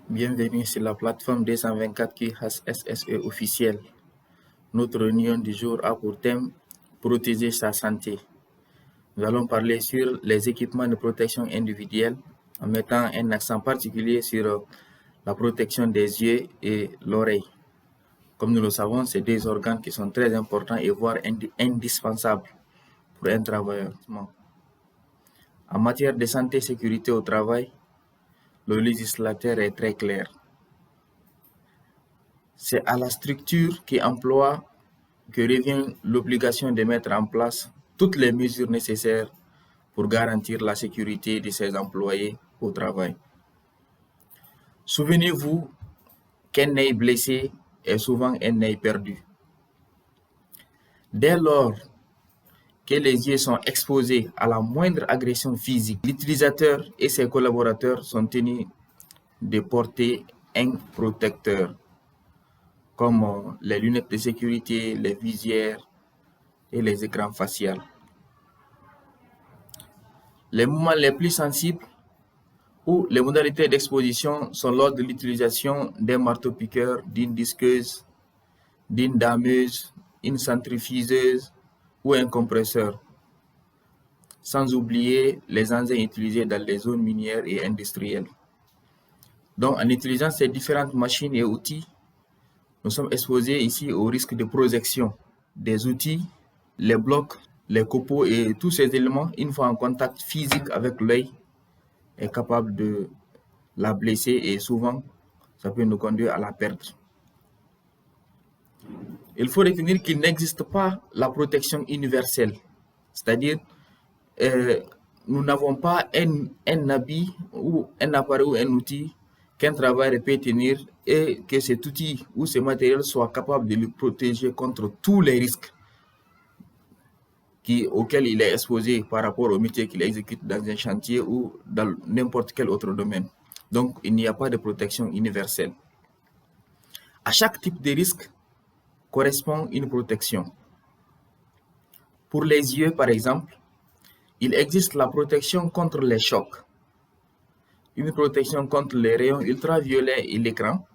Bienvenue sur la plateforme 224 QHSSE officielle. Notre réunion du jour a pour thème protéger sa santé. Nous allons parler sur les équipements de protection individuelle en mettant un accent particulier sur la protection des yeux et l'oreille. Comme nous le savons, c'est deux organes qui sont très importants et voire indispensables pour un travailleur. En matière de santé et sécurité au travail, le législateur est très clair. C'est à la structure qui emploie que revient l'obligation de mettre en place toutes les mesures nécessaires pour garantir la sécurité de ses employés au travail. Souvenez-vous qu'un œil blessé est souvent un œil perdu. Dès lors que les yeux sont exposés à la moindre agression physique, l'utilisateur et ses collaborateurs sont tenus de porter un protecteur, comme les lunettes de sécurité, les visières et les écrans faciaux. Les moments les plus sensibles ou les modalités d'exposition sont lors de l'utilisation d'un marteau-piqueur, d'une disqueuse, d'une dameuse, une centrifugeuse ou un compresseur, sans oublier les engins utilisés dans les zones minières et industrielles. Donc, en utilisant ces différentes machines et outils, nous sommes exposés ici au risque de projection des outils, les blocs, les copeaux et tous ces éléments, une fois en contact physique avec l'œil, est capable de la blesser et souvent, ça peut nous conduire à la perdre. Il faut retenir qu'il n'existe pas la protection universelle, c'est-à-dire nous n'avons pas un habit ou un appareil ou un outil qu'un travailleur peut tenir et que cet outil ou ce matériel soit capable de le protéger contre tous les risques auxquels il est exposé par rapport au métier qu'il exécute dans un chantier ou dans n'importe quel autre domaine. Donc, il n'y a pas de protection universelle. À chaque type de risque correspond une protection. Pour les yeux, par exemple, il existe la protection contre les chocs, une protection contre les rayons ultraviolets et l'écran,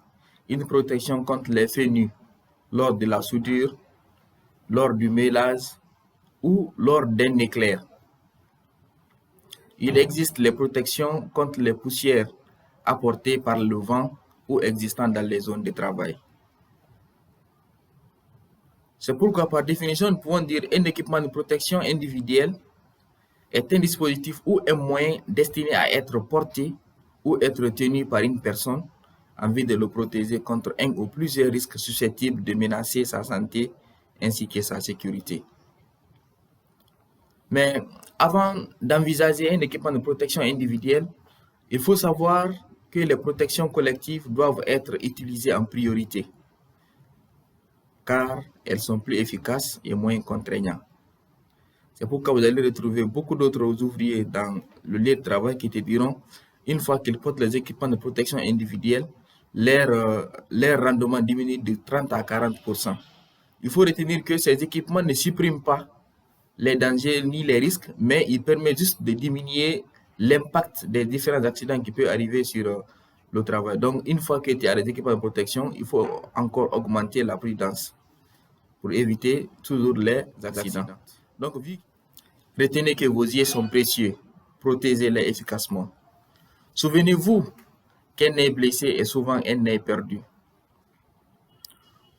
une protection contre les feux nus lors de la soudure, lors du mêlage ou lors d'un éclair. Il existe les protections contre les poussières apportées par le vent ou existantes dans les zones de travail. C'est pourquoi, par définition, nous pouvons dire qu'un équipement de protection individuelle est un dispositif ou un moyen destiné à être porté ou être tenu par une personne en vue de le protéger contre un ou plusieurs risques susceptibles de menacer sa santé ainsi que sa sécurité. Mais avant d'envisager un équipement de protection individuelle, il faut savoir que les protections collectives doivent être utilisées en priorité, car elles sont plus efficaces et moins contraignantes. C'est pourquoi vous allez retrouver beaucoup d'autres ouvriers dans le lieu de travail qui te diront, une fois qu'ils portent les équipements de protection individuelle, leur rendement diminue de 30 à 40%. Il faut retenir que ces équipements ne suppriment pas les dangers ni les risques, mais ils permettent juste de diminuer l'impact des différents accidents qui peuvent arriver sur le travail. Donc, une fois que tu as les équipements de protection, il faut encore augmenter la prudence pour éviter toujours les accidents. Donc, retenez que vos yeux sont précieux. Protégez-les efficacement. Souvenez-vous qu'un œil blessé est souvent un œil perdu.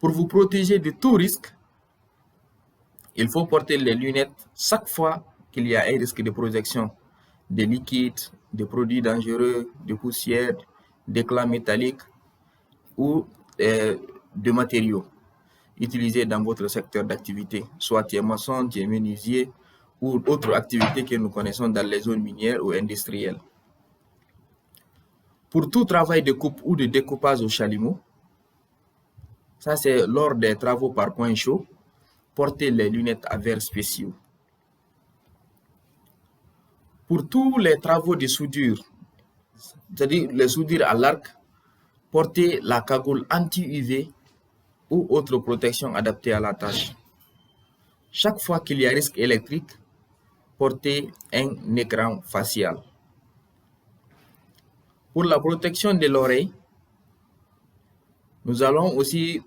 Pour vous protéger de tout risque, il faut porter les lunettes chaque fois qu'il y a un risque de projection de liquides, de produits dangereux, de poussière, d'éclats métalliques ou de matériaux utilisés dans votre secteur d'activité, soit tu es maçon, tu es menuisier ou autres activités que nous connaissons dans les zones minières ou industrielles. Pour tout travail de coupe ou de découpage au chalumeau, ça c'est lors des travaux par point chaud, portez les lunettes à verres spéciaux. Pour tous les travaux de soudure, c'est-à-dire les soudures à l'arc, portez la cagoule anti-UV ou autre protection adaptée à la tâche. Chaque fois qu'il y a risque électrique, portez un écran facial. Pour la protection de l'oreille, Nous allons aussi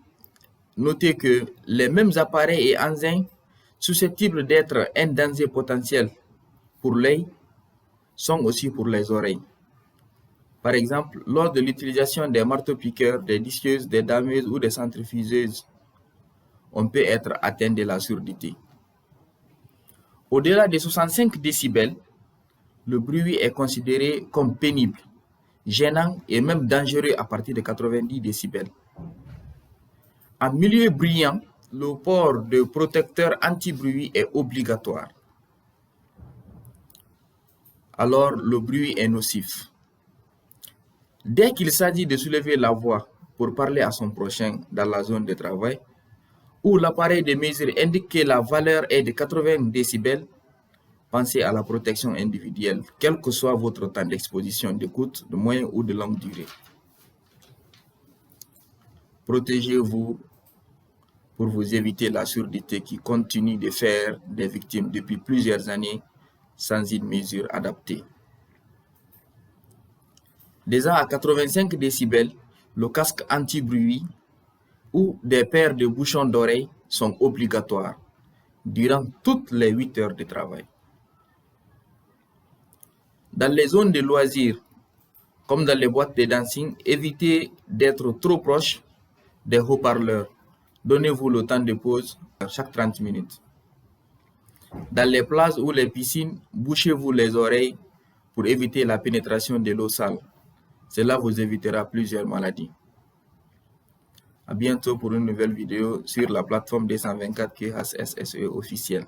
noter que les mêmes appareils et engins susceptibles d'être un danger potentiel pour l'œil sont aussi pour les oreilles. Par exemple, lors de l'utilisation des marteaux-piqueurs, des disqueuses, des dameuses ou des centrifugeuses, on peut être atteint de la surdité. Au-delà de 65 décibels, le bruit est considéré comme pénible, gênant et même dangereux à partir de 90 décibels. En milieu bruyant, le port de protecteurs anti-bruit est obligatoire. Alors, le bruit est nocif. Dès qu'il s'agit de soulever la voix pour parler à son prochain dans la zone de travail, où l'appareil de mesure indique que la valeur est de 80 décibels, pensez à la protection individuelle, quel que soit votre temps d'exposition d'écoute, de moyenne ou de longue durée. Protégez-vous pour vous éviter la surdité qui continue de faire des victimes depuis plusieurs années sans une mesure adaptée. Déjà à 85 décibels, le casque anti-bruit ou des paires de bouchons d'oreilles sont obligatoires durant toutes les 8 heures de travail. Dans les zones de loisirs, comme dans les boîtes de dancing, évitez d'être trop proche des haut-parleurs. Donnez-vous le temps de pause chaque 30 minutes. Dans les plages ou les piscines, bouchez-vous les oreilles pour éviter la pénétration de l'eau sale. Cela vous évitera plusieurs maladies. À bientôt pour une nouvelle vidéo sur la plateforme 224 KHSSE officielle.